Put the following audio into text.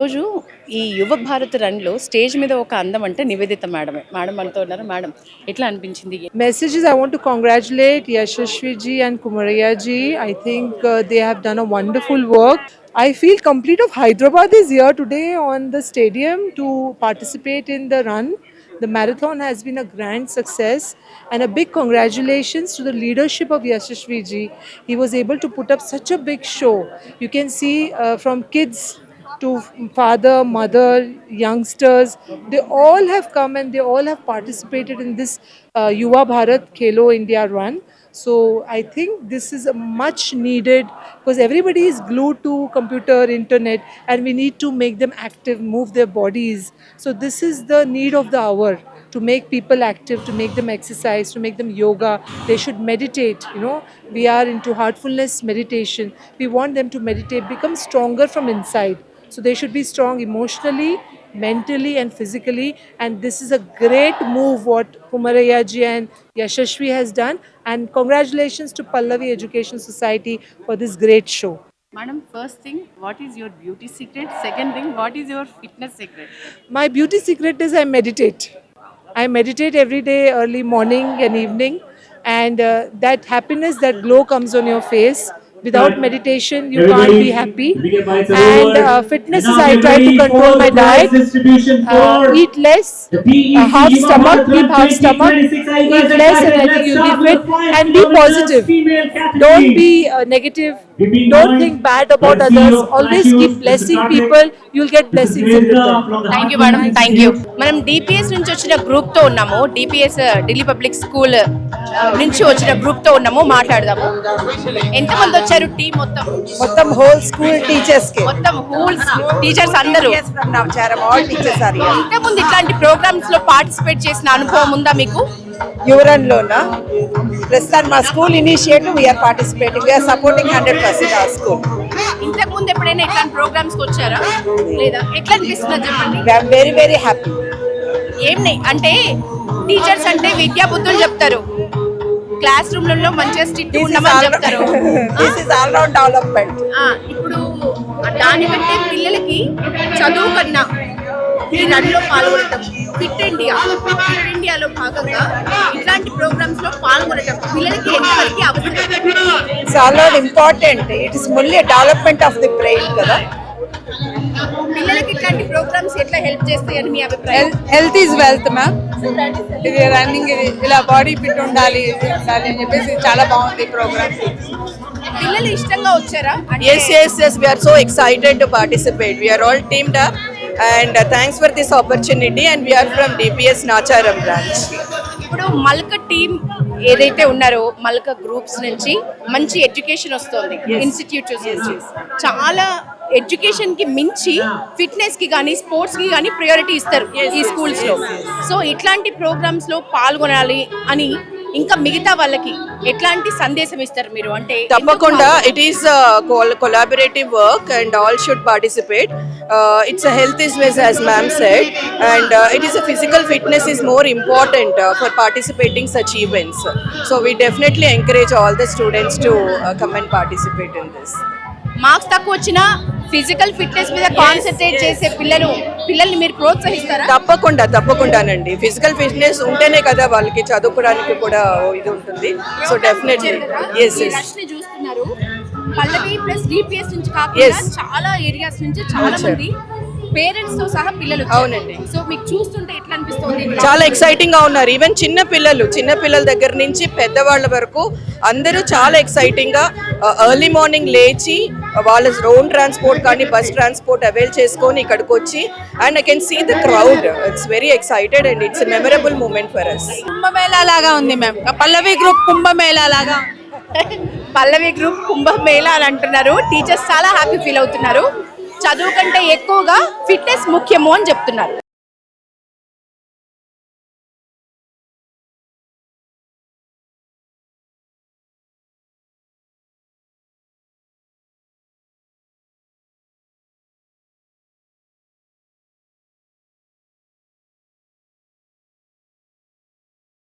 రోజు ఈ యువ భారత్ రన్‌లో స్టేజ్ మీద ఒక అందం అంటే నివేదిత మేడమే. మేడం మనతో ఉన్నారు. మేడం ఎట్లా అనిపించింది? Messages I want to congratulate Yashashvi ji and Kumariya ji. I think they have done a wonderful work. I feel complete of Hyderabad is here today on the stadium to participate in the run. The marathon has been a grand success and a big congratulations to the leadership of Yashashvi ji. He was able to put up such a big show. You can see from kids to father, mother, youngsters, they all have come and they all have participated in this Yuva Bharat Khelo India run. So I think this is a much needed because everybody is glued to computer, internet, and we need to make them active, move their bodies. So this is the need of the hour to make people active, to make them exercise, to make them yoga. They should meditate. We are into heartfulness meditation. We want them to meditate, become stronger from inside. So they should be strong emotionally, mentally and physically. And this is a great move what Kumaraya ji and Yashashvi has done. And congratulations to Pallavi Education Society for this great show. Madam, first thing, what is your beauty secret? Second thing, what is your fitness secret? My beauty secret is I meditate. I meditate every day, early morning and evening. And that happiness, that glow comes on your face. Without meditation, you can't be happy. And fitness is I try to control my diet, eat less, half stomach, keep half stomach, eat less, and I think you'll be fit. And be positive. Don't be negative. Don't think bad about others. Always keep blessing people. You'll get blessings in return. Thank you madam, thank you. మనం DPS నుంచి వచ్చిన గ్రూప్తో ఉన్నాము. DPS Delhi public school నుంచి వచ్చిన గ్రూప్తో ఉన్నాము. మాట్లాడదాము. ఎంతమంది వచ్చారు టీం మొత్తం? మొత్తం హోల్ స్కూల్ టీచర్స్ కి మొత్తం హోల్ టీచర్స్ అందరూ. ఫ్రమ్ నవచారం ఆల్ టీచర్స్ ఆర్ హియర్. ఇంతకుముందు ఇట్లాంటి ప్రోగ్రామ్స్ లో పార్టిసిపేట్ చేసిన అనుభవం ఉందా మీకు? యువరన్ లోనా ప్రస్తుతం మా school initiative we are participating, we are supporting 100% our school. ఇంతకు ముందు ఎప్పుడైనా ఇట్లాంటి ప్రోగ్రామ్స్ కి వచ్చారా లేదా? ఎట్లా అనిపిస్తుందో చెప్పండి. We are very very happy. ఏం అంటే టీచర్స్ అంటే విద్యా బుద్ధులు చెప్తారు, క్లాస్ రూమ్లలో మంచిగా స్ట్రిక్ట్ ఉండమని చెప్తారు. This is all round development. ఇప్పుడు దానికంటే పిల్లలకి చదువు కన్నా ఈ రన్లో పాల్గొనటం, ఫిట్ ఇండియాలో భాగంగా ఇట్లాంటి ప్రోగ్రామ్స్ లో పాల్గొనటం పిల్లలకి ఎంతవరకు అవసరం? It's all round important. It is only development of the brain కదా. పిల్లలకి ఇట్లాంటి ప్రోగ్రామ్స్ ఎట్లా హెల్ప్ చేస్తాయని మీ అభిప్రాయం? Health is wealth ma'am. ఇది రన్నింగ్, ఇలా బాడీ ఫిట్ ఉండాలి అని చెప్పేసి చాలా బాగుంది ప్రోగ్రామ్. పిల్లలు ఇష్టంగా వచ్చారా? Yes, we are so excited to participate. We are all teamed up and thanks for this opportunity, and we are from DPS Nacharam branch. ఇప్పుడు మల్క టీం ఏదైతే ఉన్నారో మల్క గ్రూప్స్ నుంచి మంచి ఎడ్యుకేషన్ వస్తుంది ఇన్స్టిట్యూట్స్ నుంచి. చాలా ఎడ్యుకేషన్ కి మించి ఫిట్నెస్ కి కానీ స్పోర్ట్స్ కి కానీ ప్రయారిటీ ఇస్తారు ఈ స్కూల్స్ లో. సో ఇట్లాంటి ప్రోగ్రామ్స్ లో పాల్గొనాలి అని ఇంకా మిగతా వాళ్ళకి ఎట్లాంటి సందేశం ఇస్తారు మీరు? అంటే తప్పకుండా it is collaborative work and all should participate. It's a health is ways as ma'am said, and it is a physical fitness is more important for participating such events. So we definitely encourage all the students to come and participate in this. Marks తక్కువ వచ్చినా physical fitness మీద concentrate చేసే పిల్లల్ని మీరు ప్రోత్సహిస్తారా? తప్పకుండానండి. Physical fitness ఉంటేనే కదా వాళ్ళకి చదువుకోవడానికి కూడా ఇది ఉంటుంది. సో డెఫినెట్లీ చూస్తున్నారు పల్లవి ప్లస్ డిపిఎస్ నుంచి కాకుండా చాలా ఏరియాస్ నుంచి చాలా మంది పేరెంట్స్ తో సహా పిల్లలు. అవునండి. సో మీకు చూస్తుంటే ఎట్లా అనిపిస్తుంది? చాలా ఎక్సైటింగ్ గా ఉన్నారు. ఈవెన్ చిన్న పిల్లల దగ్గర నుంచి పెద్దవాళ్ళ వరకు అందరూ చాలా ఎక్సైటింగ్ గా ఎర్లీ మార్నింగ్ లేచి వాళ్ళ ఓన్ ట్రాన్స్పోర్ట్ కానీ బస్ ట్రాన్స్పోర్ట్ అవైల్ చేసుకొని ఇక్కడికి వచ్చి, and I can see the crowd. It's very excited and it's a memorable moment for us. Kumbh Mela లాగా ఉంది మ్యామ్. పల్లవి గ్రూప్ కుంభమేళా లాగా. పల్లవి గ్రూప్ కుంభమేళా అని అంటున్నారు. టీచర్స్ చాలా హ్యాపీ ఫీల్ అవుతున్నారు. చదువు కంటే ఎక్కువగా ఫిట్నెస్ ముఖ్యము అని చెప్తున్నారు.